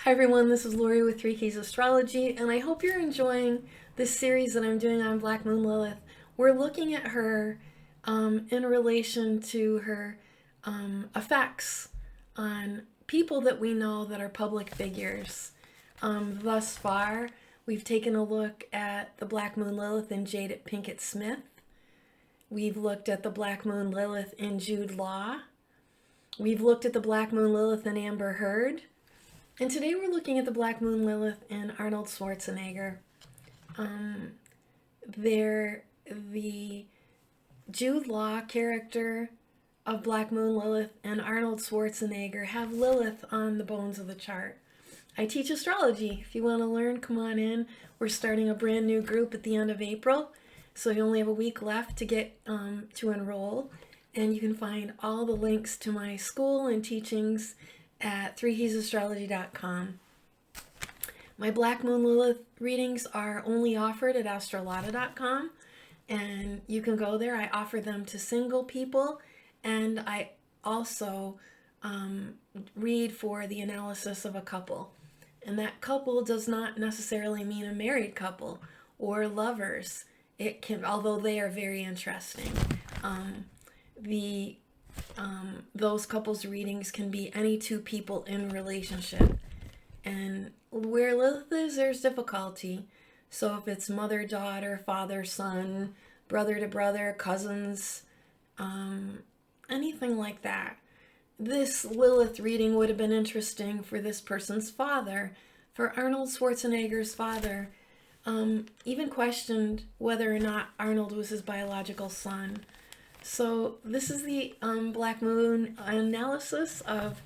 Hi everyone, this is Lori with 3 Keys Astrology, and I hope you're enjoying this series that I'm doing on Black Moon Lilith. We're looking at her in relation to her effects on people that we know that are public figures. Thus far, we've taken a look at the Black Moon Lilith in Jada Pinkett Smith. We've looked at the Black Moon Lilith in Jude Law. We've looked at the Black Moon Lilith in Amber Heard. And today we're looking at the Black Moon Lilith in Arnold Schwarzenegger. The Jude Law character of Black Moon Lilith and Arnold Schwarzenegger have Lilith on the bones of the chart. I teach astrology. If you want to learn, come on in. We're starting a brand new group at the end of April, so you only have a week left to get to enroll. And you can find all the links to my school and teachings at 3keysastrology.com. My Black Moon Lilith readings are only offered at Astrology.com, and you can go there. I offer them to single people, and I also read for the analysis of a couple. And that couple does not necessarily mean a married couple or lovers. It can, although they are very interesting. Those couples readings can be any two people in relationship, and where Lilith is, there's difficulty. So if it's mother, daughter, father, son, brother to brother, cousins, anything like that, this Lilith reading would have been interesting for this person's father. For Arnold Schwarzenegger's father, even questioned whether or not Arnold was his biological son. So this is the Black Moon analysis of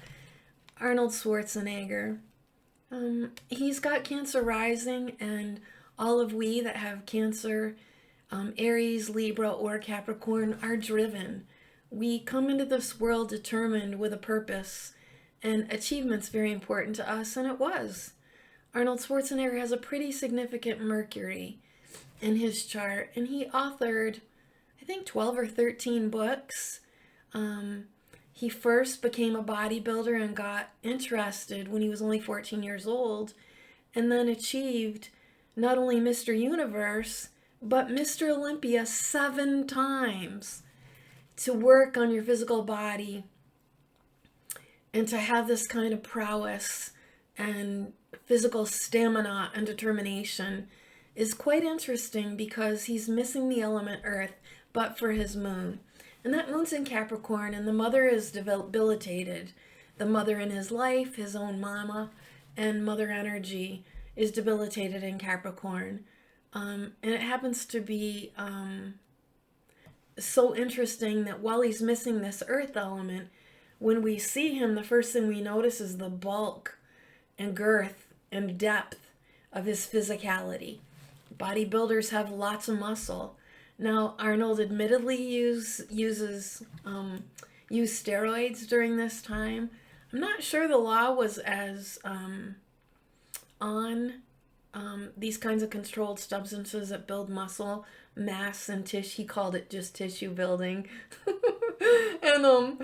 Arnold Schwarzenegger. He's got Cancer rising, and all of we that have Cancer, Aries, Libra, or Capricorn are driven. We come into this world determined with a purpose, and achievement's very important to us, and it was. Arnold Schwarzenegger has a pretty significant Mercury in his chart, and he authored, I think, 12 or 13 books. He first became a bodybuilder and got interested when he was only 14 years old, and then achieved not only Mr. Universe, but Mr. Olympia 7 times. To work on your physical body and to have this kind of prowess and physical stamina and determination is quite interesting, because he's missing the element Earth, but for his moon. And that moon's in Capricorn, and the mother is debilitated. The mother in his life, his own mama, and mother energy is debilitated in Capricorn. And it happens to be so interesting that while he's missing this earth element, when we see him, the first thing we notice is the bulk and girth and depth of his physicality. Bodybuilders have lots of muscle. Now, Arnold admittedly used steroids during this time. I'm not sure the law was as on these kinds of controlled substances that build muscle mass and tissue. He called it just tissue building. And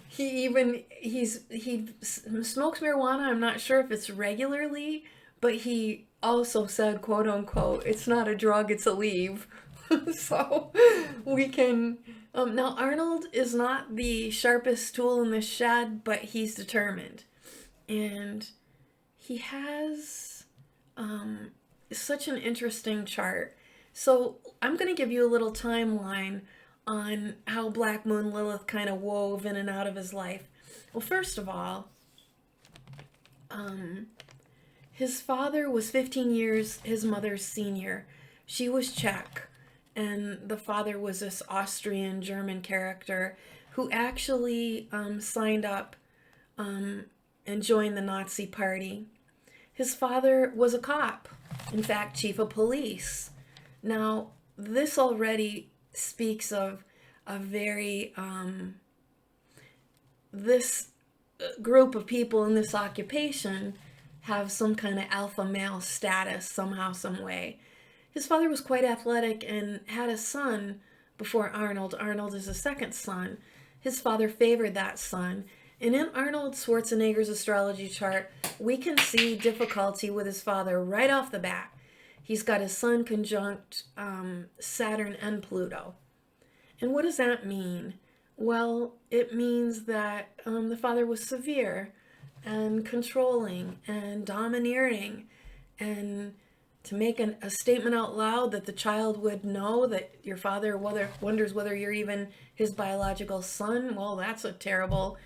he smokes marijuana. I'm not sure if it's regularly, but he also said, quote unquote, it's not a drug, it's a leave. So we can, now Arnold is not the sharpest tool in the shed, but he's determined. And he has such an interesting chart. So I'm going to give you a little timeline on how Black Moon Lilith kind of wove in and out of his life. Well, first of all, his father was 15 years his mother's senior. She was Czech. And the father was this Austrian German character who actually signed up and joined the Nazi party. His father was a cop, in fact, chief of police. Now, this already speaks of a very, this group of people in this occupation have some kind of alpha male status somehow, some way. His father was quite athletic and had a son before Arnold. Arnold is the second son. His father favored that son. And in Arnold Schwarzenegger's astrology chart, we can see difficulty with his father right off the bat. He's got his sun conjunct Saturn and Pluto. And what does that mean? Well, it means that the father was severe and controlling and domineering, and to make a statement out loud that the child would know that your father wonders whether you're even his biological son, well, that's a terrible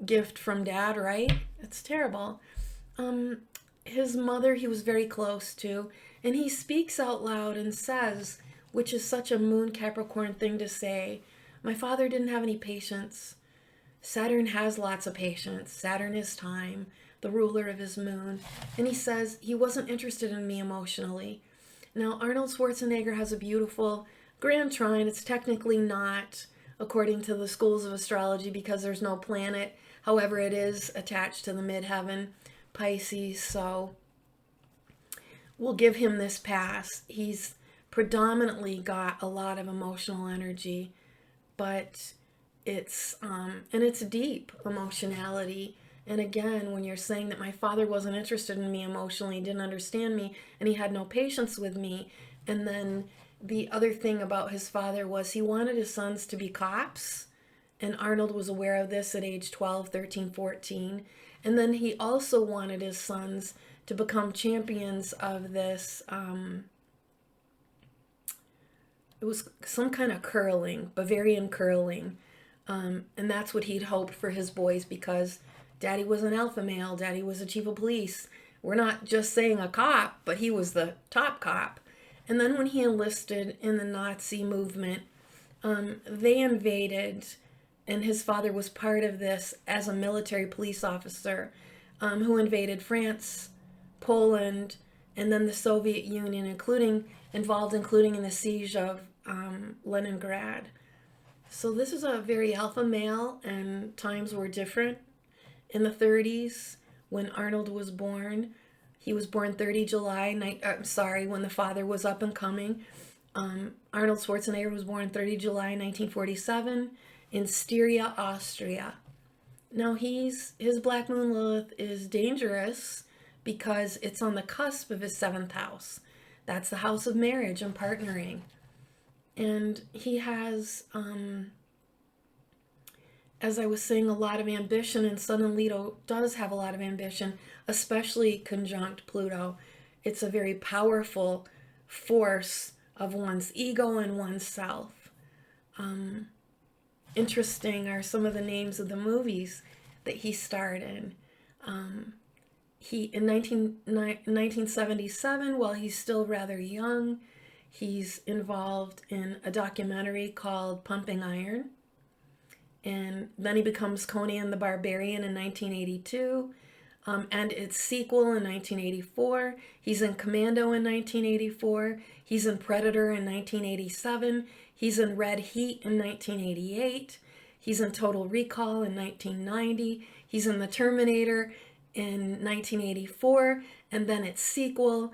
gift from dad, right? It's terrible. His mother he was very close to, and he speaks out loud and says, which is such a moon Capricorn thing to say, my father didn't have any patience. Saturn has lots of patience. Saturn is time, the ruler of his moon. And he says he wasn't interested in me emotionally. Now, Arnold Schwarzenegger has a beautiful grand trine. It's technically not according to the schools of astrology because there's no planet. However, it is attached to the midheaven, Pisces. So we'll give him this pass. He's predominantly got a lot of emotional energy, but it's deep emotionality. And again, when you're saying that my father wasn't interested in me emotionally, didn't understand me, and he had no patience with me, and then the other thing about his father was he wanted his sons to be cops, and Arnold was aware of this at age 12, 13, 14, and then he also wanted his sons to become champions of this it was some kind of curling, Bavarian curling. And that's what he'd hoped for his boys because Daddy was an alpha male. Daddy was a chief of police. We're not just saying a cop, but he was the top cop. And then when he enlisted in the Nazi movement, they invaded, and his father was part of this as a military police officer who invaded France, Poland, and then the Soviet Union, including in the siege of Leningrad. So this is a very alpha male, and times were different. In the 30s, when Arnold was born, he was born 30 July, when the father was up and coming. Arnold Schwarzenegger was born 30 July 1947 in Styria, Austria. Now his Black Moon Lilith is dangerous because it's on the cusp of his 7th house. That's the house of marriage and partnering. And he has, as I was saying, a lot of ambition, and Sun in Leo does have a lot of ambition, especially conjunct Pluto. It's a very powerful force of one's ego and one's self. Interesting are some of the names of the movies that he starred in. In 1977, while he's still rather young, he's involved in a documentary called Pumping Iron. And then he becomes Conan the Barbarian in 1982, and its sequel in 1984. He's in Commando in 1984. He's in Predator in 1987. He's in Red Heat in 1988. He's in Total Recall in 1990. He's in The Terminator in 1984, and then its sequel,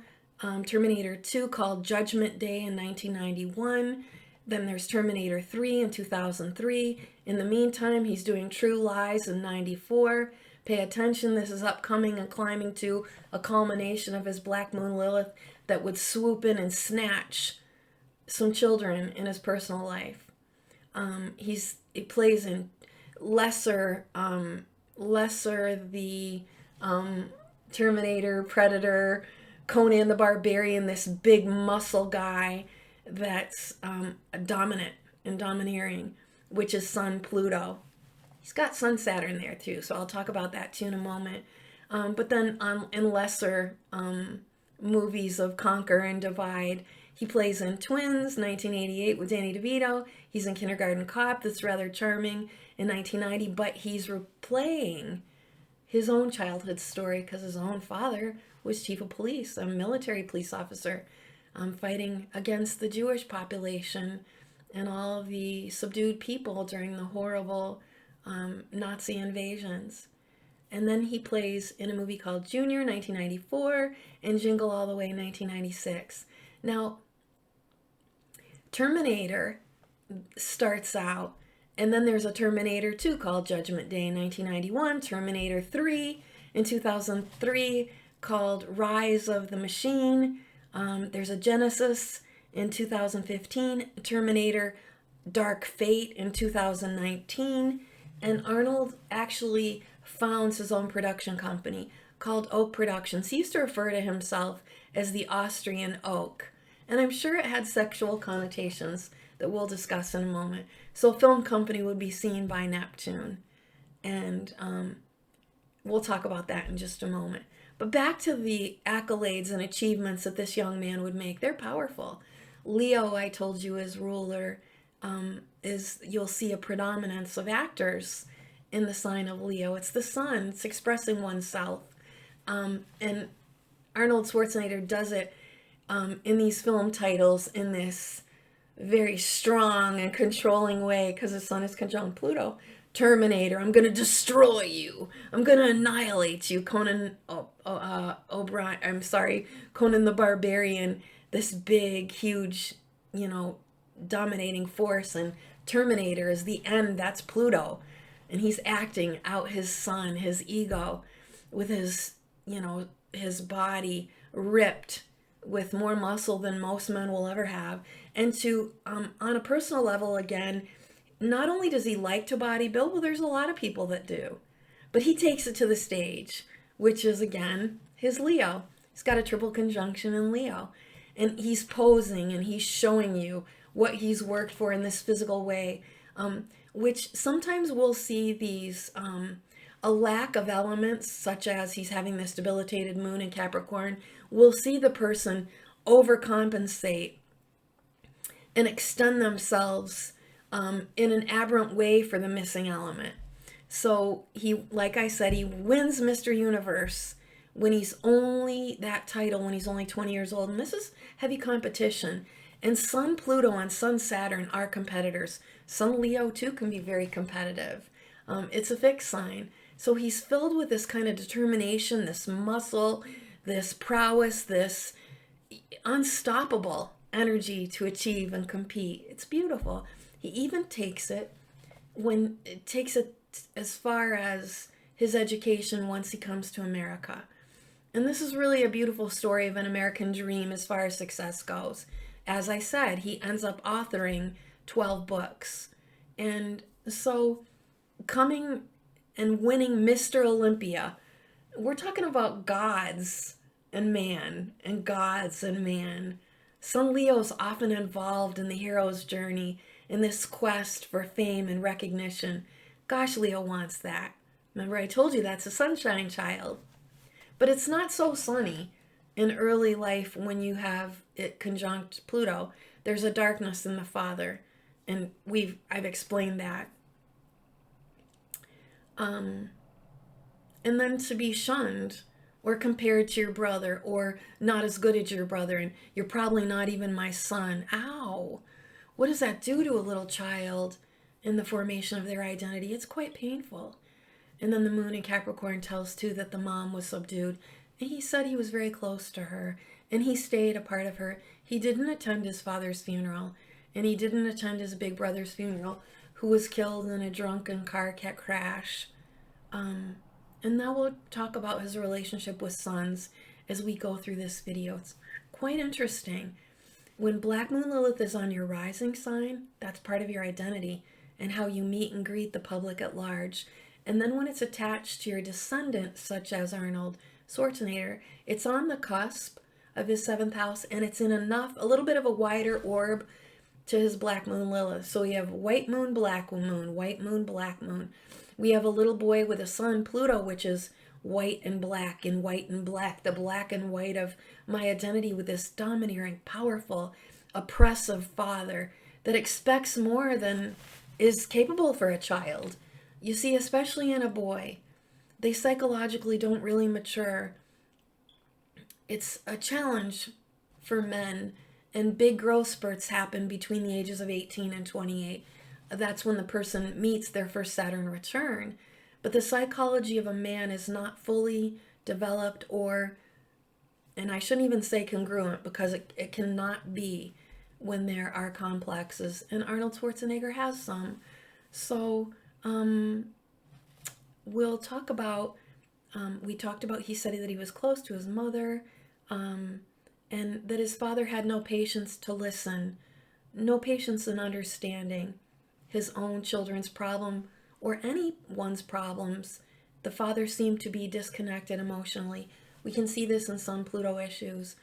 Terminator 2, called Judgment Day in 1991. Then there's Terminator 3 in 2003. In the meantime, he's doing True Lies in 94. Pay attention, this is upcoming and climbing to a culmination of his Black Moon Lilith that would swoop in and snatch some children in his personal life. He plays in lesser the Terminator, Predator, Conan the Barbarian, this big muscle guy that's dominant and domineering, which is Sun Pluto. He's got Sun Saturn there too, so I'll talk about that too in a moment. But then in lesser movies of Conquer and Divide, he plays in Twins, 1988 with Danny DeVito. He's in Kindergarten Cop, that's rather charming, in 1990, but he's replaying his own childhood story because his own father was chief of police, a military police officer, fighting against the Jewish population and all of the subdued people during the horrible Nazi invasions. And then he plays in a movie called Junior, 1994, and Jingle All the Way, 1996. Now, Terminator starts out, and then there's a Terminator 2 called Judgment Day in 1991, Terminator 3 in 2003 called Rise of the Machine. There's a Genesis in 2015, Terminator Dark Fate in 2019, and Arnold actually founds his own production company called Oak Productions. He used to refer to himself as the Austrian Oak, and I'm sure it had sexual connotations that we'll discuss in a moment. So a film company would be seen by Neptune, and we'll talk about that in just a moment. But back to the accolades and achievements that this young man would make. They're powerful. Leo, I told you, is ruler. You'll see a predominance of actors in the sign of Leo. It's the sun. It's expressing oneself. And Arnold Schwarzenegger does it in these film titles in this very strong and controlling way because the sun is conjunct Pluto. Terminator, I'm going to destroy you. I'm going to annihilate you. Conan O'Brien, I'm sorry, Conan the Barbarian, this big, huge, dominating force. And Terminator is the end. That's Pluto. And he's acting out his son, his ego, with his, his body ripped with more muscle than most men will ever have. And to, on a personal level, again, not only does he like to bodybuild, well, there's a lot of people that do, but he takes it to the stage, which is, again, his Leo. He's got a triple conjunction in Leo, and he's posing and he's showing you what he's worked for in this physical way, which sometimes we'll see these, a lack of elements, such as he's having this debilitated moon in Capricorn. We'll see the person overcompensate and extend themselves in an aberrant way for the missing element. So he, like I said, he wins Mr. Universe when he's only, that title, when he's only 20 years old. And this is heavy competition. And Sun Pluto and Sun Saturn are competitors. Sun Leo, too, can be very competitive. It's a fixed sign. So he's filled with this kind of determination, this muscle, this prowess, this unstoppable energy to achieve and compete. It's beautiful. He even takes it as far as his education once he comes to America. And this is really a beautiful story of an American dream as far as success goes. As I said, he ends up authoring 12 books. And so coming and winning Mr. Olympia, we're talking about gods and man, and gods and man. Sun Leo's often involved in the hero's journey, in this quest for fame and recognition. Gosh, Leo wants that. Remember, I told you that's a sunshine child. But it's not so sunny in early life when you have it conjunct Pluto. There's a darkness in the father, and I've explained that. And then to be shunned or compared to your brother, or not as good as your brother, and you're probably not even my son. Ow! What does that do to a little child in the formation of their identity? It's quite painful. And then the moon in Capricorn tells too that the mom was subdued. And he said he was very close to her, and he stayed a part of her. He didn't attend his father's funeral, and he didn't attend his big brother's funeral, who was killed in a drunken car crash. And now we'll talk about his relationship with sons as we go through this video. It's quite interesting. When Black Moon Lilith is on your rising sign, that's part of your identity and how you meet and greet the public at large. And then when it's attached to your descendant, such as Arnold Schwarzenegger, it's on the cusp of his 7th house, and it's in a little bit of a wider orb to his Black Moon Lilith. So we have white moon, black moon, white moon, black moon. We have a little boy with a sun, Pluto, which is white and black, the black and white of my identity, with this domineering, powerful, oppressive father that expects more than is capable for a child. You see, especially in a boy, they psychologically don't really mature. It's a challenge for men, and big growth spurts happen between the ages of 18 and 28. That's when the person meets their first Saturn return. But the psychology of a man is not fully developed, and I shouldn't even say congruent, because it cannot be when there are complexes. And Arnold Schwarzenegger has some. So we'll talk about We talked about, he said that he was close to his mother, and that his father had no patience to listen, no patience in understanding his own children's problem or anyone's problems. The father seemed to be disconnected emotionally. We can see this in some Pluto issues.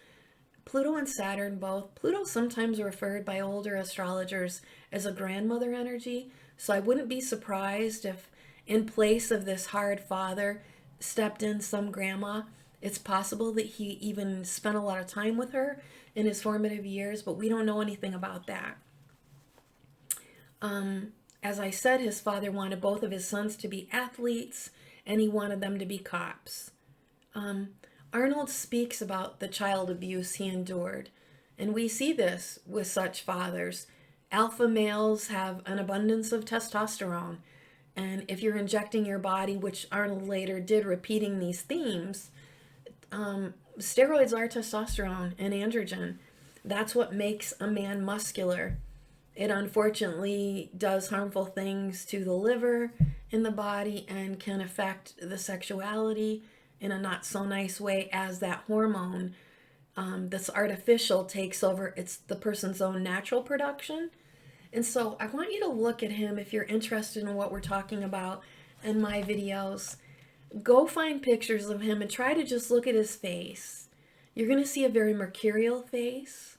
Pluto and Saturn both. Pluto sometimes referred by older astrologers as a grandmother energy, so I wouldn't be surprised if in place of this hard father stepped in some grandma. It's possible that he even spent a lot of time with her in his formative years, but we don't know anything about that. As I said, his father wanted both of his sons to be athletes, and he wanted them to be cops. Arnold speaks about the child abuse he endured, and we see this with such fathers. Alpha males have an abundance of testosterone, and if you're injecting your body, which Arnold later did, repeating these themes, steroids are testosterone and androgen. That's what makes a man muscular. It unfortunately does harmful things to the liver in the body and can affect the sexuality in a not so nice way, as that hormone that's artificial takes over. It's the person's own natural production. And so I want you to look at him if you're interested in what we're talking about in my videos. Go find pictures of him and try to just look at his face. You're going to see a very mercurial face,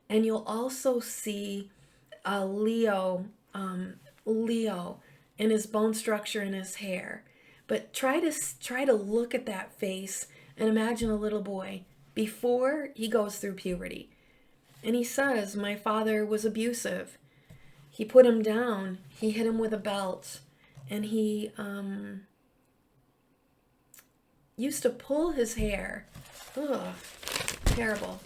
and you'll also see a Leo in his bone structure and his hair. But try to look at that face and imagine a little boy before he goes through puberty. And he says, my father was abusive. He put him down. He hit him with a belt. And he used to pull his hair. Ugh, terrible.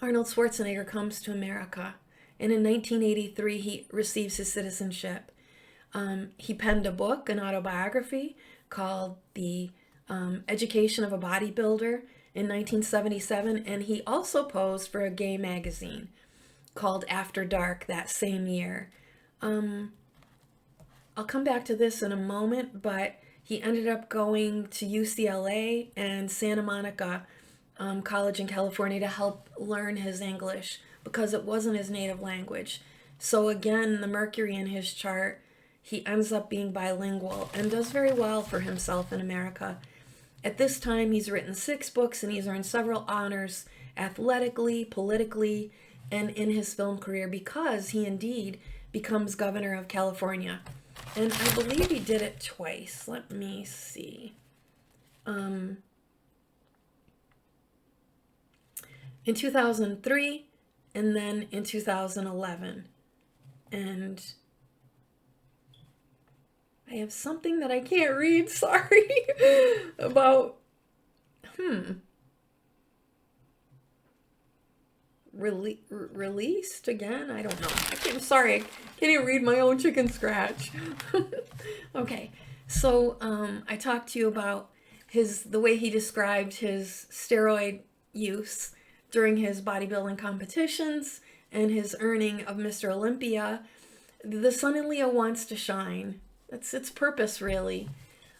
Arnold Schwarzenegger comes to America, and in 1983 he receives his citizenship. He penned a book, an autobiography, called The Education of a Bodybuilder in 1977, and he also posed for a gay magazine called After Dark that same year. I'll come back to this in a moment, but he ended up going to UCLA and Santa Monica College in California to help learn his English because it wasn't his native language. So again, the Mercury in his chart, he ends up being bilingual and does very well for himself in America. At this time, he's written 6 books and he's earned several honors athletically, politically, and in his film career because he indeed becomes governor of California. And I believe he did it twice. Let me see. In 2003 and then in 2011. And I have something that I can't read, sorry, about, released again? I don't know. I'm sorry, I can't even read my own chicken scratch. Okay, so I talked to you about the way he described his steroid use during his bodybuilding competitions and his earning of Mr. Olympia. The sun in Leo wants to shine. That's its purpose, really.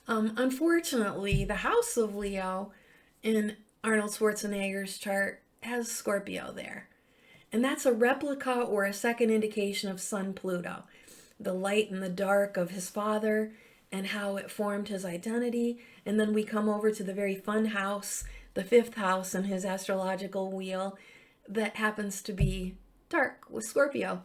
Unfortunately, the house of Leo in Arnold Schwarzenegger's chart has Scorpio there. And that's a replica or a second indication of Sun Pluto, the light and the dark of his father and how it formed his identity. And then we come over to the very fun house, the 5th house in his astrological wheel that happens to be dark with Scorpio.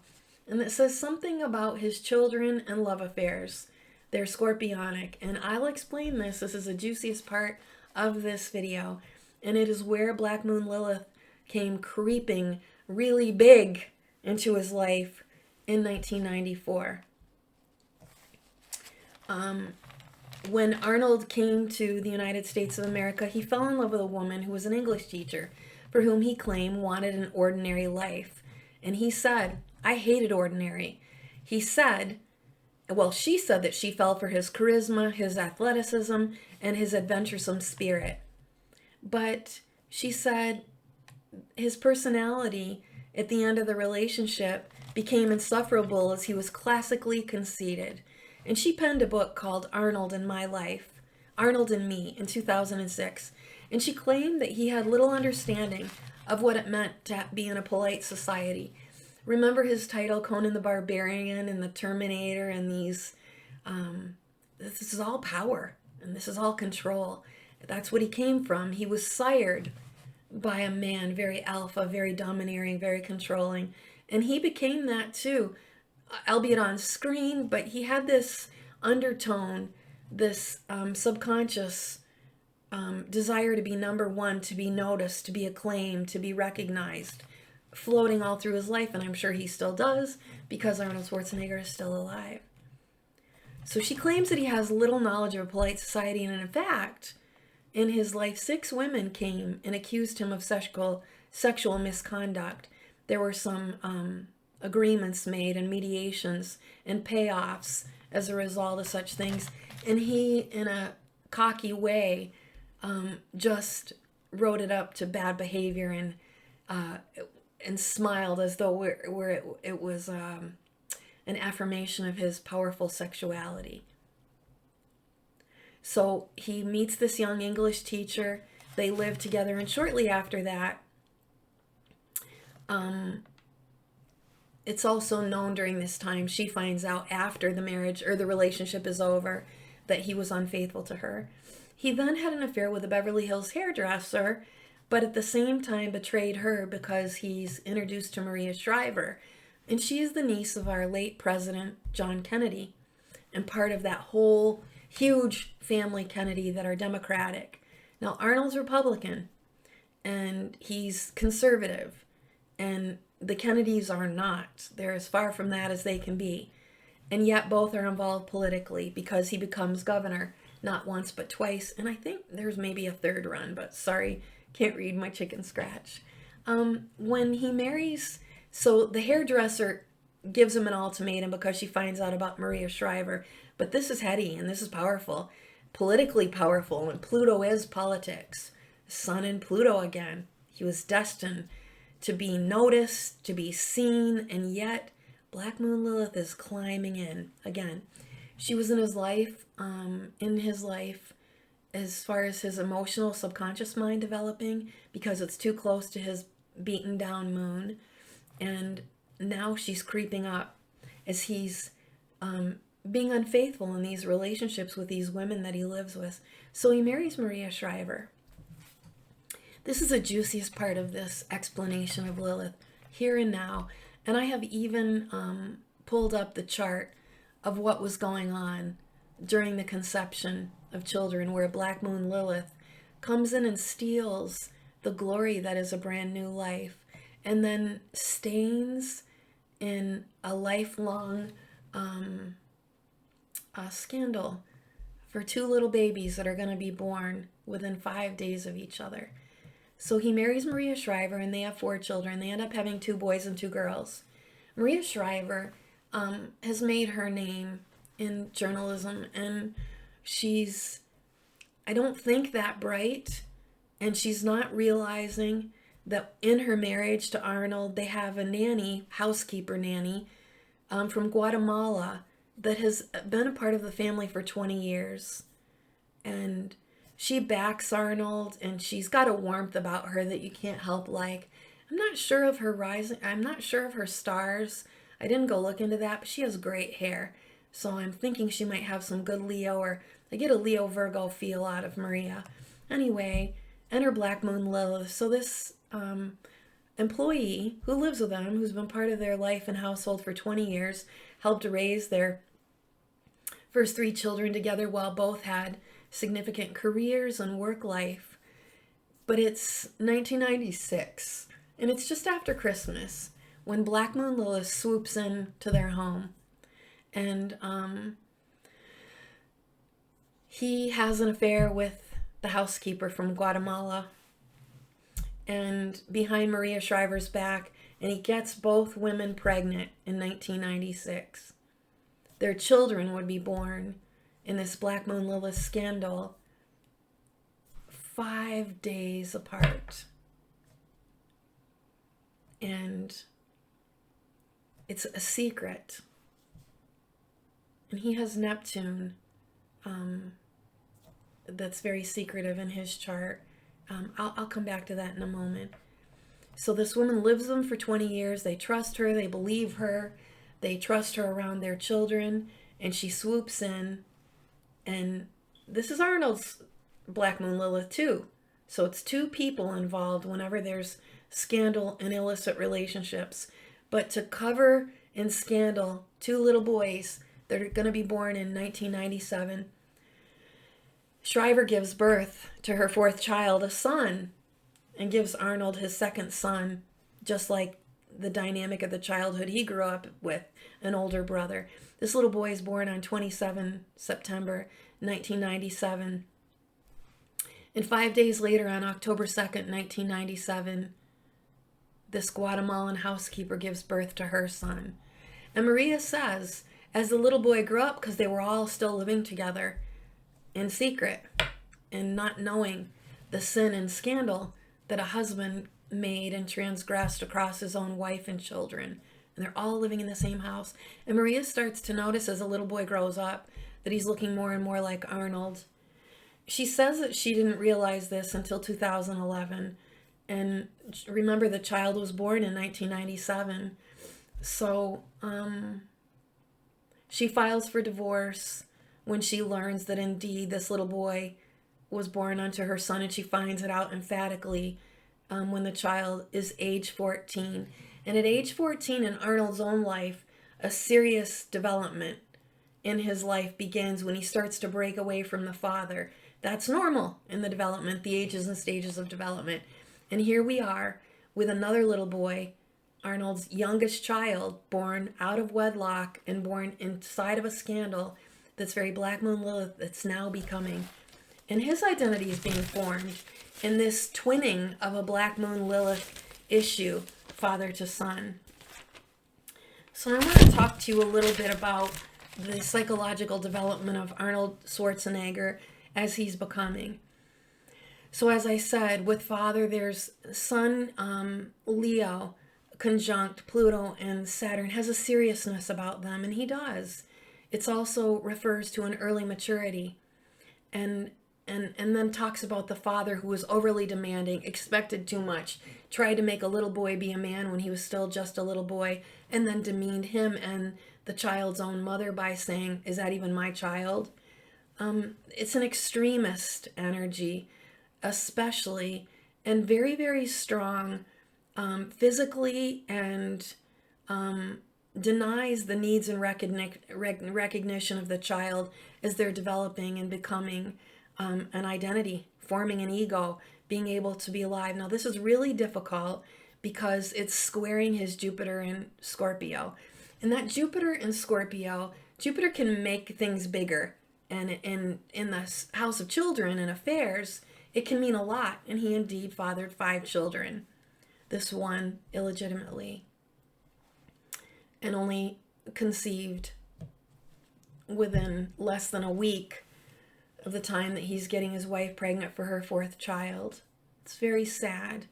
And it says something about his children and love affairs. They're scorpionic, and I'll explain this. This is the juiciest part of this video, and it is where Black Moon Lilith came creeping really big into his life in 1994. When Arnold came to the United States of America, he fell in love with a woman who was an English teacher for whom he claimed wanted an ordinary life. And he said, I hated ordinary. He said, well, she said that she fell for his charisma, his athleticism, and his adventuresome spirit. But she said his personality at the end of the relationship became insufferable as he was classically conceited. And she penned a book called Arnold and My Life, Arnold and Me, in 2006. And she claimed that he had little understanding of what it meant to be in a polite society. Remember his title, Conan the Barbarian and the Terminator, and these, this is all power and this is all control. That's what he came from. He was sired by a man, very alpha, very domineering, very controlling. And he became that too, albeit on screen, but he had this undertone, this subconscious desire to be number one, to be noticed, to be acclaimed, to be recognized, floating all through his life. And I'm sure he still does, because Arnold Schwarzenegger is still alive. So she claims that he has little knowledge of a polite society, and in fact, in his life, 6 women came and accused him of sexual misconduct. There were some agreements made and mediations and payoffs as a result of such things. And he, in a cocky way, just wrote it up to bad behavior and smiled as though it was an affirmation of his powerful sexuality. So he meets this young English teacher. They live together, and shortly after that, it's also known during this time, she finds out after the marriage or the relationship is over that he was unfaithful to her. He then had an affair with a Beverly Hills hairdresser, but at the same time betrayed her because he's introduced to Maria Shriver. And she is the niece of our late president, John Kennedy, and part of that whole huge family Kennedy that are Democratic. Now, Arnold's Republican, and he's conservative, and the Kennedys are not. They're as far from that as they can be. And yet both are involved politically because he becomes governor, not once but twice. And I think there's maybe a third run, but sorry, can't read my chicken scratch. When he marries, so the hairdresser gives him an ultimatum because she finds out about Maria Shriver. But this is heady and this is powerful, politically powerful, and Pluto is politics. Sun and Pluto again. He was destined to be noticed, to be seen, and yet Black Moon Lilith is climbing in again. She was in his life, as far as his emotional subconscious mind developing, because it's too close to his beaten down moon. And now she's creeping up as he's being unfaithful in these relationships with these women that he lives with. So he marries Maria Shriver. This is the juiciest part of this explanation of Lilith, here and now. And I have even pulled up the chart of what was going on during the conception of children, where Black Moon Lilith comes in and steals the glory that is a brand new life, and then stains in a lifelong scandal for 2 little babies that are going to be born within 5 days of each other. So he marries Maria Shriver, and they have 4 children. They end up having 2 boys and 2 girls. Maria Shriver has made her name in journalism, and she's, I don't think, that bright, and she's not realizing that in her marriage to Arnold, they have a nanny, housekeeper nanny, from Guatemala that has been a part of the family for 20 years. And she backs Arnold, and she's got a warmth about her that you can't help like. I'm not sure of her rising, I'm not sure of her stars. I didn't go look into that, but she has great hair. So I'm thinking she might have some good Leo, or I get a Leo Virgo feel out of Maria. Anyway, and her Black Moon Lilith. So this employee who lives with them, who's been part of their life and household for 20 years, helped raise their first 3 children together while both had significant careers and work life. But it's 1996, and it's just after Christmas when Black Moon Lilith swoops in to their home. And he has an affair with the housekeeper from Guatemala, and behind Maria Shriver's back, and he gets both women pregnant in 1996. Their children would be born in this Black Moon Lilith scandal 5 days apart. and it's a secret. And he has Neptune, that's very secretive in his chart. I'll come back to that in a moment. So this woman lives with them for 20 years. They trust her. They believe her. They trust her around their children. And she swoops in. And this is Arnold's Black Moon Lilith too. So it's two people involved whenever there's scandal and illicit relationships. But to cover in scandal, two little boys that are going to be born in 1997, Shriver gives birth to her fourth child, a son, and gives Arnold his second son, just like the dynamic of the childhood he grew up with, an older brother. This little boy is born on 27 September 1997. And 5 days later, on October 2nd, 1997, this Guatemalan housekeeper gives birth to her son. And Maria says, as the little boy grew up, because they were all still living together in secret and not knowing the sin and scandal that a husband made and transgressed across his own wife and children. And they're all living in the same house. And Maria starts to notice as the little boy grows up that he's looking more and more like Arnold. She says that she didn't realize this until 2011. And remember, the child was born in 1997. So she files for divorce when she learns that indeed this little boy was born unto her son, and she finds it out emphatically when the child is age 14. And at age 14 in Arnold's own life, a serious development in his life begins when he starts to break away from the father. That's normal in the development, the ages and stages of development. And here we are with another little boy, Arnold's youngest child, born out of wedlock and born inside of a scandal that's very Black Moon Lilith that's now becoming. And his identity is being formed in this twinning of a Black Moon Lilith issue, father to son. So I want to talk to you a little bit about the psychological development of Arnold Schwarzenegger as he's becoming. So as I said, with father, there's Sun, Leo, conjunct Pluto, and Saturn has a seriousness about them, and he does. It also refers to an early maturity, and then talks about the father who was overly demanding, expected too much, tried to make a little boy be a man when he was still just a little boy, and then demeaned him and the child's own mother by saying, "Is that even my child?" It's an extremist energy, especially, and very, very strong physically, and denies the needs and recognition of the child as they're developing and becoming an identity, forming an ego, being able to be alive. Now, this is really difficult because it's squaring his Jupiter in Scorpio. And that Jupiter in Scorpio, Jupiter can make things bigger. And in the house of children and affairs, it can mean a lot. And he indeed fathered 5 children. This one illegitimately. And only conceived within less than a week of the time that he's getting his wife pregnant for her 4th child. It's very sad.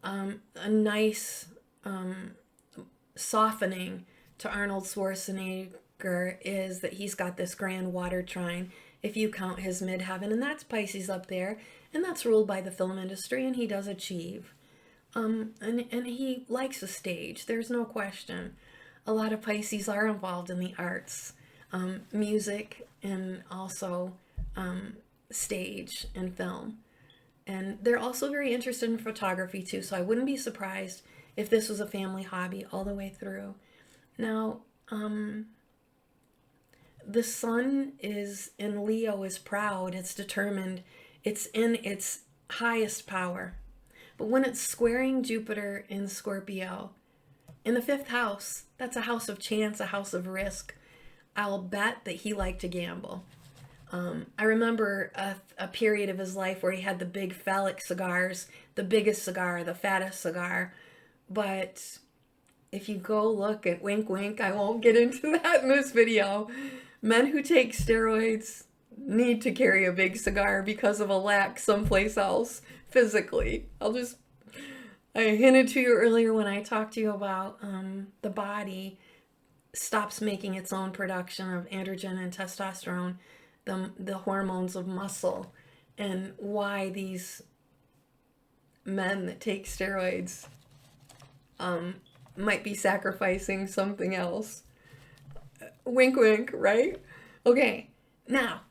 A nice softening to Arnold Schwarzenegger is that he's got this grand water trine, if you count his midheaven, and that's Pisces up there, and that's ruled by the film industry, and he does achieve. And he likes a stage, there's no question. A lot of Pisces are involved in the arts, music, and also stage and film. And they're also very interested in photography too, so I wouldn't be surprised if this was a family hobby all the way through. Now, the sun is in Leo, is proud, it's determined, it's in its highest power. But when it's squaring Jupiter in Scorpio, in the 5th house, that's a house of chance, a house of risk. I'll bet that he liked to gamble. I remember a period of his life where he had the big phallic cigars, the biggest cigar, the fattest cigar. But if you go look at, wink, wink, I won't get into that in this video. Men who take steroids need to carry a big cigar because of a lack someplace else physically. I hinted to you earlier when I talked to you about the body stops making its own production of androgen and testosterone, the hormones of muscle, and why these men that take steroids might be sacrificing something else. Wink, wink, right? Okay, now,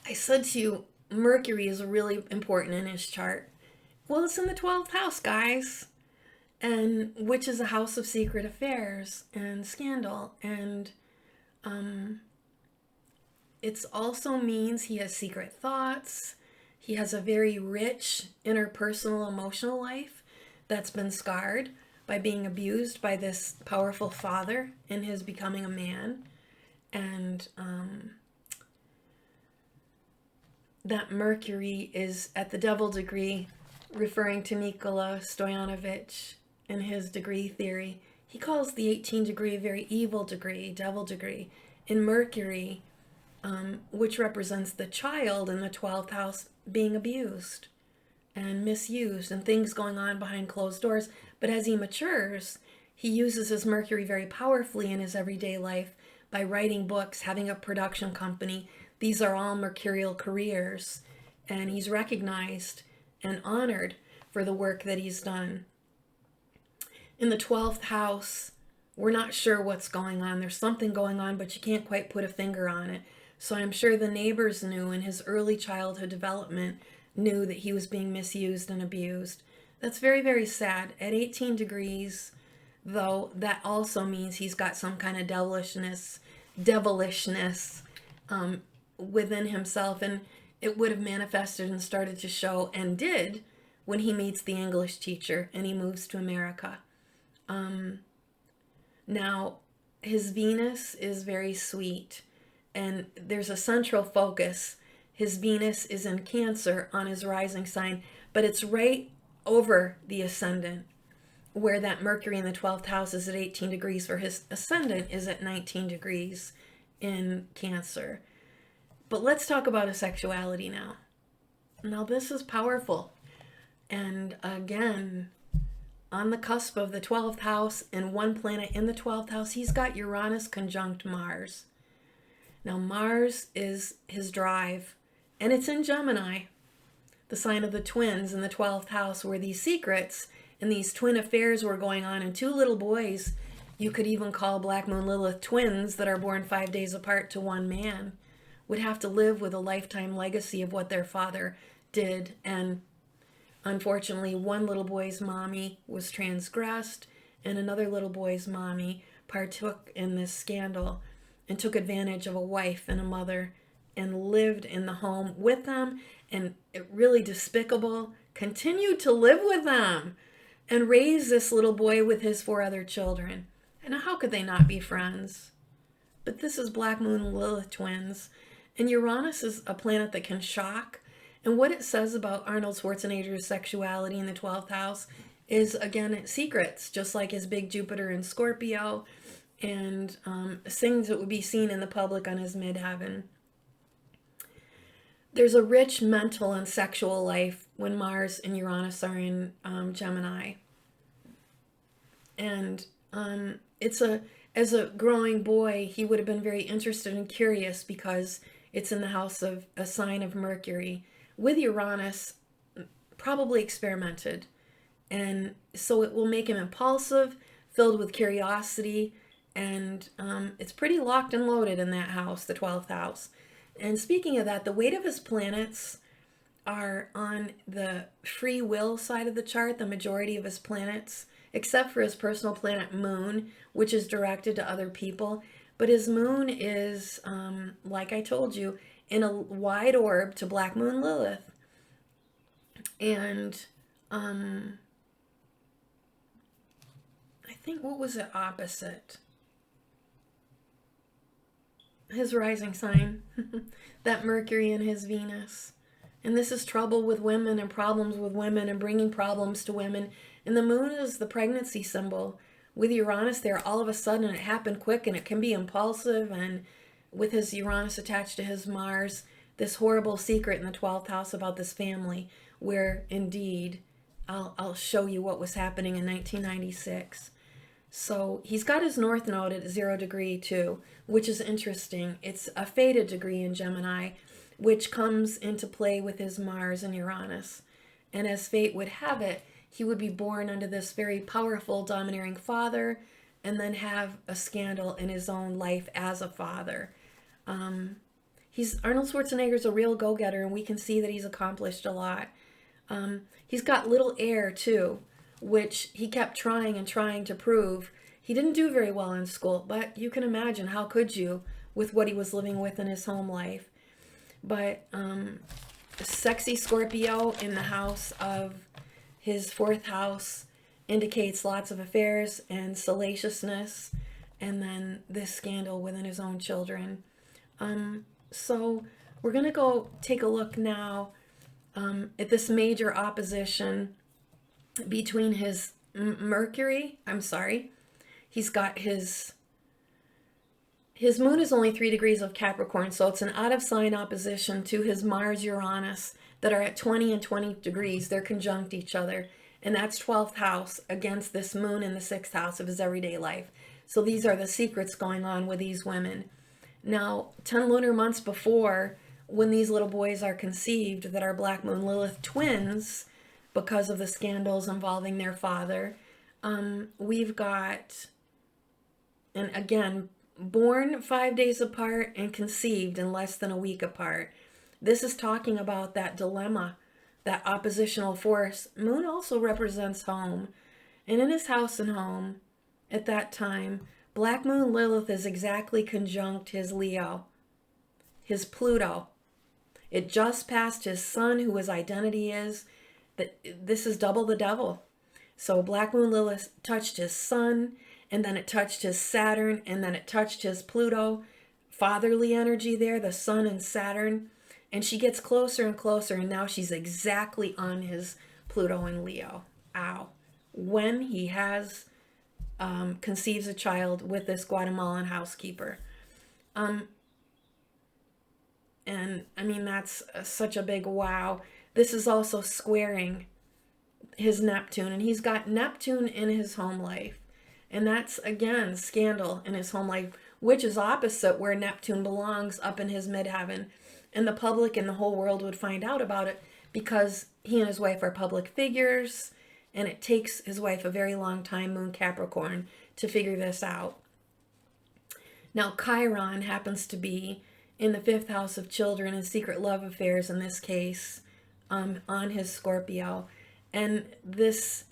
I said to you, Mercury is really important in his chart. Well, it's in the 12th house, guys, and which is a house of secret affairs and scandal. And it also means he has secret thoughts. He has a very rich interpersonal emotional life that's been scarred by being abused by this powerful father in his becoming a man. And that Mercury is at the devil degree, referring to Nikola Stoyanovich in his degree theory. He calls the 18 degree a very evil degree, devil degree. In Mercury, which represents the child in the 12th house being abused and misused and things going on behind closed doors. But as he matures, he uses his Mercury very powerfully in his everyday life by writing books, having a production company. These are all mercurial careers, and he's recognized and honored for the work that he's done. In the 12th house, we're not sure what's going on. There's something going on, but you can't quite put a finger on it. So I'm sure the neighbors knew in his early childhood development, knew that he was being misused and abused. That's very, very sad. At 18 degrees, though, that also means he's got some kind of devilishness within himself, and it would have manifested and started to show, and did, when he meets the English teacher and he moves to America. Now, his Venus is very sweet, and there's a central focus. His Venus is in Cancer on his rising sign, but it's right over the ascendant, where that Mercury in the 12th house is at 18 degrees, for his ascendant is at 19 degrees in Cancer. But let's talk about his sexuality now. Now, this is powerful. And again, on the cusp of the 12th house and one planet in the 12th house, he's got Uranus conjunct Mars. Now, Mars is his drive, and it's in Gemini, the sign of the twins in the 12th house, where these secrets and these twin affairs were going on, and two little boys, you could even call Black Moon Lilith twins that are born 5 days apart to one man, would have to live with a lifetime legacy of what their father did. And unfortunately, one little boy's mommy was transgressed, and another little boy's mommy partook in this scandal and took advantage of a wife and a mother and lived in the home with them, and really despicable, continued to live with them and raise this little boy with his 4 other children. And how could they not be friends? But this is Black Moon Lilith twins, and Uranus is a planet that can shock. And what it says about Arnold Schwarzenegger's sexuality in the 12th house is, again, secrets, just like his big Jupiter in Scorpio, and things that would be seen in the public on his midheaven. There's a rich mental and sexual life when Mars and Uranus are in Gemini. And as a growing boy, he would have been very interested and curious because it's in the house of a sign of Mercury. With Uranus, probably experimented. And so it will make him impulsive, filled with curiosity, and it's pretty locked and loaded in that house, the 12th house. And speaking of that, the weight of his planets are on the free will side of the chart, the majority of his planets, except for his personal planet Moon, which is directed to other people. But his moon is, like I told you, in a wide orb to Black Moon Lilith. And I think, what was it opposite? His rising sign, that Mercury and his Venus. And this is trouble with women and problems with women and bringing problems to women. And the moon is the pregnancy symbol. With Uranus there, all of a sudden it happened quick, and it can be impulsive. And with his Uranus attached to his Mars, this horrible secret in the 12th house about this family, where indeed I'll show you what was happening in 1996. So he's got his North Node at 0 degree too, which is interesting. It's a fated degree in Gemini, which comes into play with his Mars and Uranus. And as fate would have it, he would be born under this very powerful, domineering father, and then have a scandal in his own life as a father. Arnold Schwarzenegger's a real go-getter, and we can see that he's accomplished a lot. He's got little air too, which he kept trying and trying to prove. He didn't do very well in school, but you can imagine, how could you, with what he was living with in his home life. But sexy Scorpio in the house of his 4th house indicates lots of affairs and salaciousness, and then this scandal within his own children. So we're going to go take a look now at this major opposition between his Mercury. He's got his moon is only 3 degrees of Capricorn, so it's an out of sign opposition to his Mars Uranus that are at 20 and 20 degrees. They're conjunct each other, and that's 12th house against this moon in the 6th house of his everyday life. So these are the secrets going on with these women. Now, 10 lunar months before, when these little boys are conceived that are Black Moon Lilith twins, because of the scandals involving their father, we've got, and again, born 5 days apart and conceived in less than a week apart. This is talking about that dilemma, that oppositional force. Moon also represents home. And in his house and home, at that time, Black Moon Lilith is exactly conjunct his Leo, his Pluto. It just passed his sun, who his identity is. This is double the devil. So Black Moon Lilith touched his sun, and then it touched his Saturn, and then it touched his Pluto. Fatherly energy there, the sun and Saturn. And she gets closer and closer, and now she's exactly on his Pluto and Leo. Ow. When he has conceives a child with this Guatemalan housekeeper. And I mean, that's such a big wow. This is also squaring his Neptune, and he's got Neptune in his home life. And that's, again, scandal in his home life, which is opposite where Neptune belongs, up in his midheaven. And the public and the whole world would find out about it because he and his wife are public figures, and it takes his wife a very long time, Moon Capricorn, to figure this out. Now, Chiron happens to be in the 5th house of children and secret love affairs, in this case, on his Scorpio. And this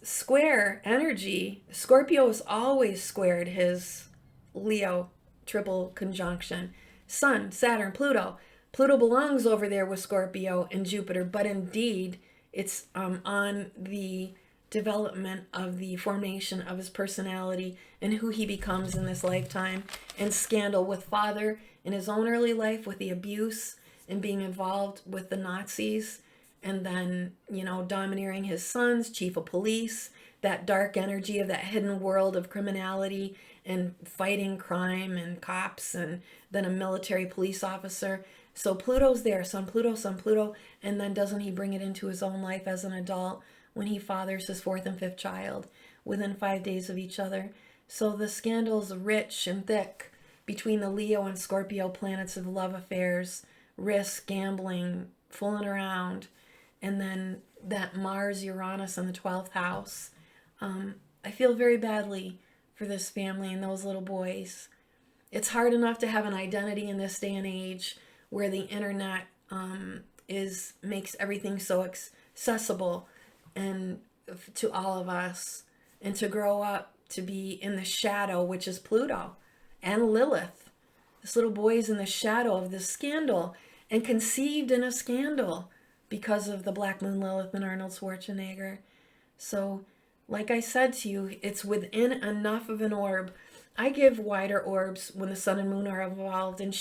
square energy, Scorpio has always squared his Leo triple conjunction. Sun, Saturn, Pluto. Pluto belongs over there with Scorpio and Jupiter, but indeed it's on the development of the formation of his personality and who he becomes in this lifetime, and scandal with father in his own early life with the abuse and being involved with the Nazis, and then, domineering his sons, chief of police, that dark energy of that hidden world of criminality and fighting crime and cops, and then a military police officer. So Pluto's there, Sun, Pluto, and then doesn't he bring it into his own life as an adult when he fathers his 4th and 5th child within 5 days of each other? So the scandal's rich and thick between the Leo and Scorpio planets of love affairs, risk, gambling, fooling around, and then that Mars, Uranus in the 12th house. I feel very badly for this family and those little boys. It's hard enough to have an identity in this day and age where the internet makes everything so accessible and to all of us, and to grow up to be in the shadow, which is Pluto and Lilith. This little boy is in the shadow of this scandal and conceived in a scandal because of the Black Moon Lilith and Arnold Schwarzenegger. So, like I said to you, it's within enough of an orb. I give wider orbs when the sun and moon are involved, and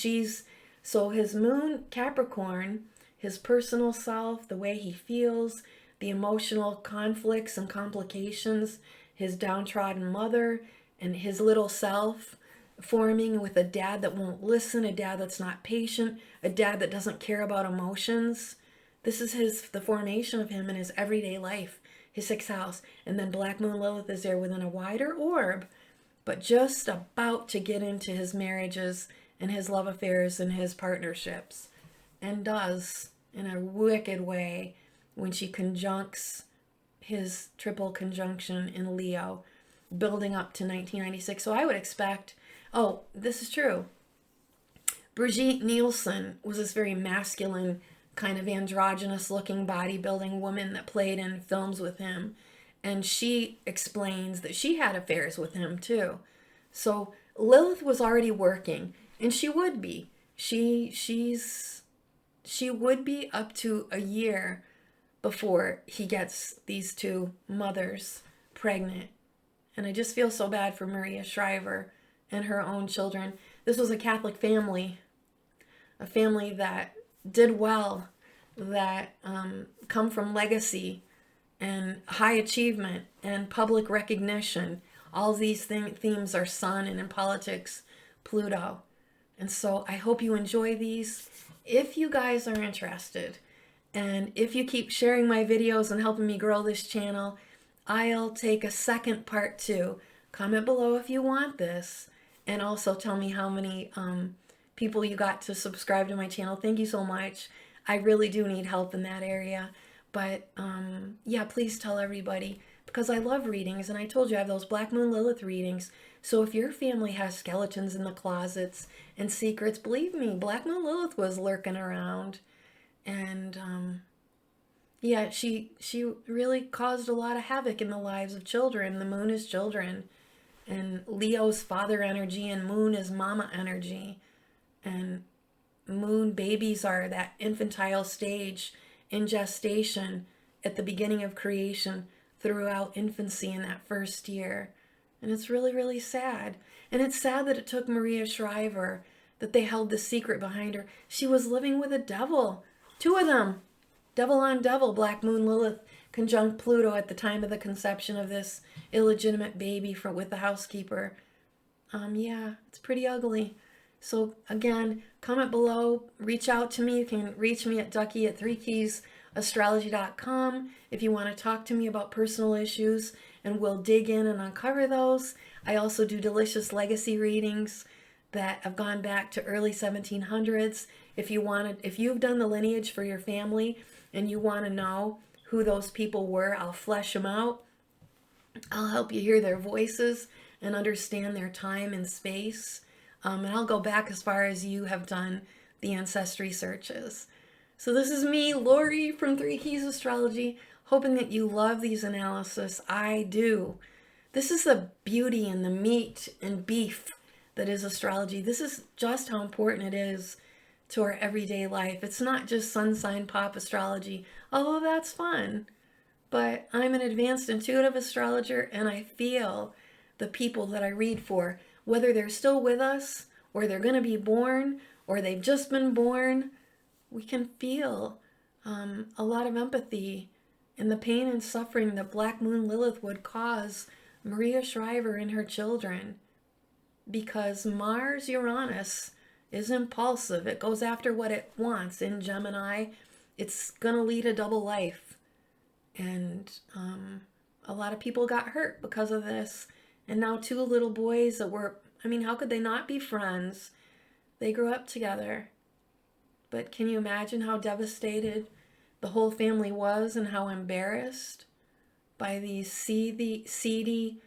so his moon, Capricorn, his personal self, the way he feels, the emotional conflicts and complications, his downtrodden mother, and his little self forming with a dad that won't listen, a dad that's not patient, a dad that doesn't care about emotions. This is the formation of him in his everyday life, his sixth house. And then Black Moon Lilith is there within a wider orb, but just about to get into his marriages and his love affairs and his partnerships. And does in a wicked way when she conjuncts his triple conjunction in Leo, building up to 1996. So I would expect, oh, this is true. Brigitte Nielsen was this very masculine, kind of androgynous looking bodybuilding woman that played in films with him. And she explains that she had affairs with him too. So Lilith was already working, and she would be. She would be up to a year before he gets these two mothers pregnant. And I just feel so bad for Maria Shriver and her own children. This was a Catholic family, a family that did well, that come from legacy and high achievement and public recognition. All these themes are Sun, and in politics, Pluto. And so I hope you enjoy these. If you guys are interested, and if you keep sharing my videos and helping me grow this channel, I'll take a second part 2. Comment below if you want this, and also tell me how many people you got to subscribe to my channel. Thank you so much. I really do need help in that area. But yeah, please tell everybody, because I love readings, and I told you I have those Black Moon Lilith readings. So if your family has skeletons in the closets and secrets, believe me, Black Moon Lilith was lurking around. And yeah, she really caused a lot of havoc in the lives of children. The moon is children, and Leo's father energy, and moon is mama energy. And moon babies are that infantile stage in gestation at the beginning of creation throughout infancy in that first year. And it's really, really sad. And it's sad that it took Maria Shriver, that they held the secret behind her. She was living with a devil. 2 of them. Devil on devil, Black Moon Lilith conjunct Pluto at the time of the conception of this illegitimate baby with the housekeeper. Yeah, it's pretty ugly. So again, comment below, reach out to me. You can reach me at ducky@3keysastrology.com if you want to talk to me about personal issues, and we'll dig in and uncover those. I also do delicious legacy readings that have gone back to early 1700s. If you've done the lineage for your family and you want to know who those people were, I'll flesh them out. I'll help you hear their voices and understand their time and space. And I'll go back as far as you have done the ancestry searches. So this is me, Lori from 3 Keys Astrology, hoping that you love these analysis. I do. This is the beauty and the meat and beef that is astrology. This is just how important it is to our everyday life. It's not just sun sign pop astrology, although that's fun. But I'm an advanced intuitive astrologer, and I feel the people that I read for, whether they're still with us, or they're going to be born, or they've just been born, we can feel a lot of empathy in the pain and suffering that Black Moon Lilith would cause Maria Shriver and her children. Because Mars Uranus is impulsive. It goes after what it wants. In Gemini, it's going to lead a double life. And a lot of people got hurt because of this. And now 2 little boys that were, I mean, how could they not be friends? They grew up together. But can you imagine how devastated the whole family was, and how embarrassed by these seedy, sneaky,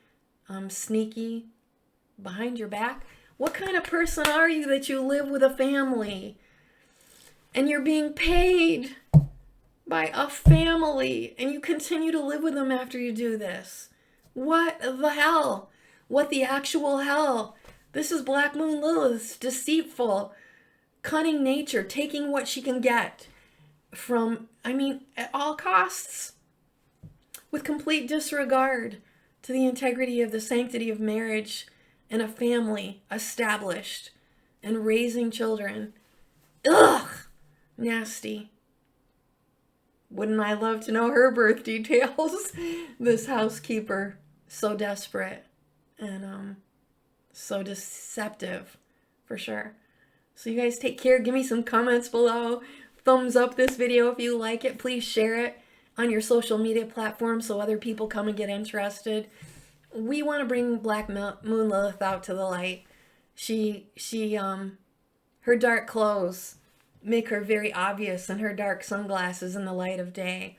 behind your back? What kind of person are you that you live with a family and you're being paid by a family and you continue to live with them after you do this? What the hell? What the actual hell? This is Black Moon Lilith's deceitful, cunning nature, taking what she can get from, I mean, at all costs, with complete disregard to the integrity of the sanctity of marriage and a family established and raising children. Ugh! Nasty. Wouldn't I love to know her birth details? This housekeeper, so desperate and so deceptive, for sure. So you guys take care. Give me some comments below. thumbs up this video if you like it. Please share it on your social media platforms so other people come and get interested. We want to bring Black Moon Lilith out to the light. Her dark clothes make her very obvious, and her dark sunglasses in the light of day.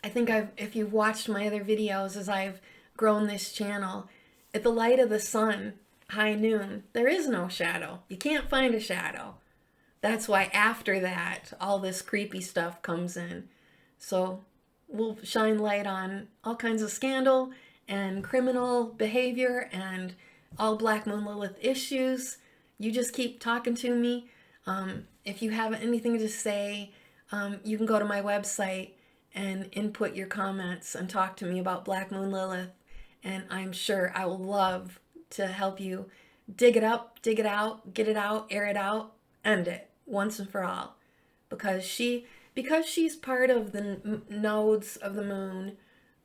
I think if you've watched my other videos as I've grown this channel, at the light of the sun, high noon, there is no shadow. You can't find a shadow. That's why after that, all this creepy stuff comes in. So we'll shine light on all kinds of scandal and criminal behavior and all Black Moon Lilith issues. You just keep talking to me. If you have anything to say, you can go to my website and input your comments and talk to me about Black Moon Lilith. And I'm sure I will love to help you dig it up, dig it out, get it out, air it out, end it once and for all. Because she's part of the nodes of the moon.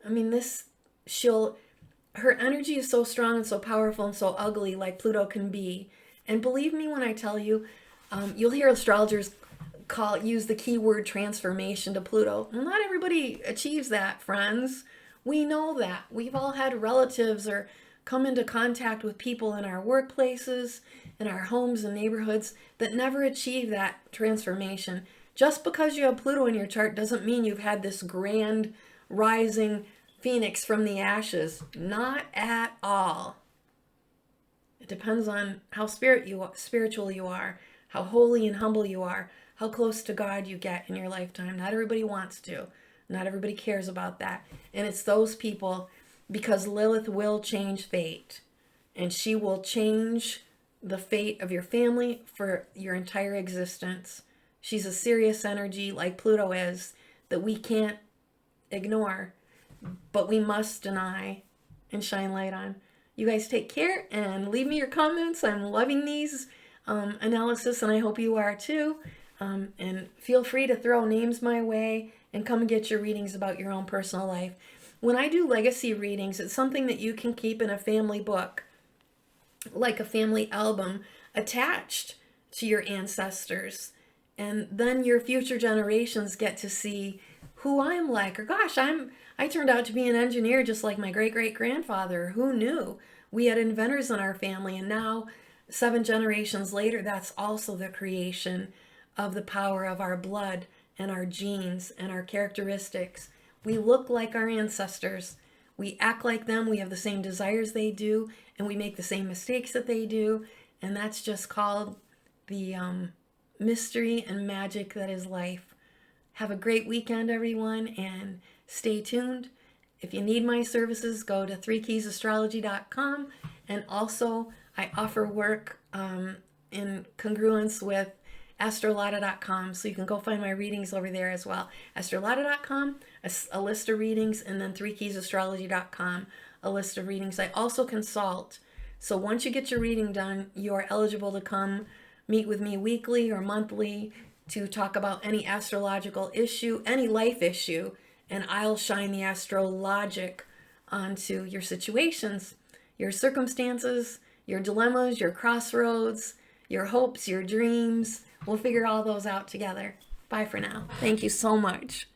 I mean, her energy is so strong and so powerful and so ugly, like Pluto can be. And believe me when I tell you, you'll hear astrologers use the keyword transformation to Pluto. Well, not everybody achieves that, friends. We know that. We've all had relatives or come into contact with people in our workplaces, in our homes and neighborhoods that never achieve that transformation. Just because you have Pluto in your chart doesn't mean you've had this grand rising phoenix from the ashes. Not at all. It depends on how spiritual you are, how holy and humble you are, how close to God you get in your lifetime. Not everybody wants to. Not everybody cares about that. And it's those people, because Lilith will change fate. And she will change the fate of your family for your entire existence. She's a serious energy like Pluto is that we can't ignore, but we must deny and shine light on. You guys take care and leave me your comments. I'm loving these analysis, and I hope you are too. And feel free to throw names my way and come and get your readings about your own personal life. When I do legacy readings, it's something that you can keep in a family book, like a family album attached to your ancestors. And then your future generations get to see who I'm like. Or gosh, I turned out to be an engineer just like my great-great-grandfather. Who knew? We had inventors in our family, and now 7 generations later, that's also the creation of the power of our blood and our genes and our characteristics. We look like our ancestors. We act like them. We have the same desires they do, and we make the same mistakes that they do. And that's just called the mystery and magic that is life. Have a great weekend, everyone, and stay tuned. If you need my services, go to 3keysastrology.com. And also, I offer work in congruence with astrology.com, so you can go find my readings over there as well. Astrology.com, a list of readings, and then 3keysastrology.com, a list of readings. I also consult. So once you get your reading done, you are eligible to come meet with me weekly or monthly to talk about any astrological issue, any life issue, and I'll shine the astrologic onto your situations, your circumstances, your dilemmas, your crossroads, your hopes, your dreams. We'll figure all those out together. Bye for now. Thank you so much.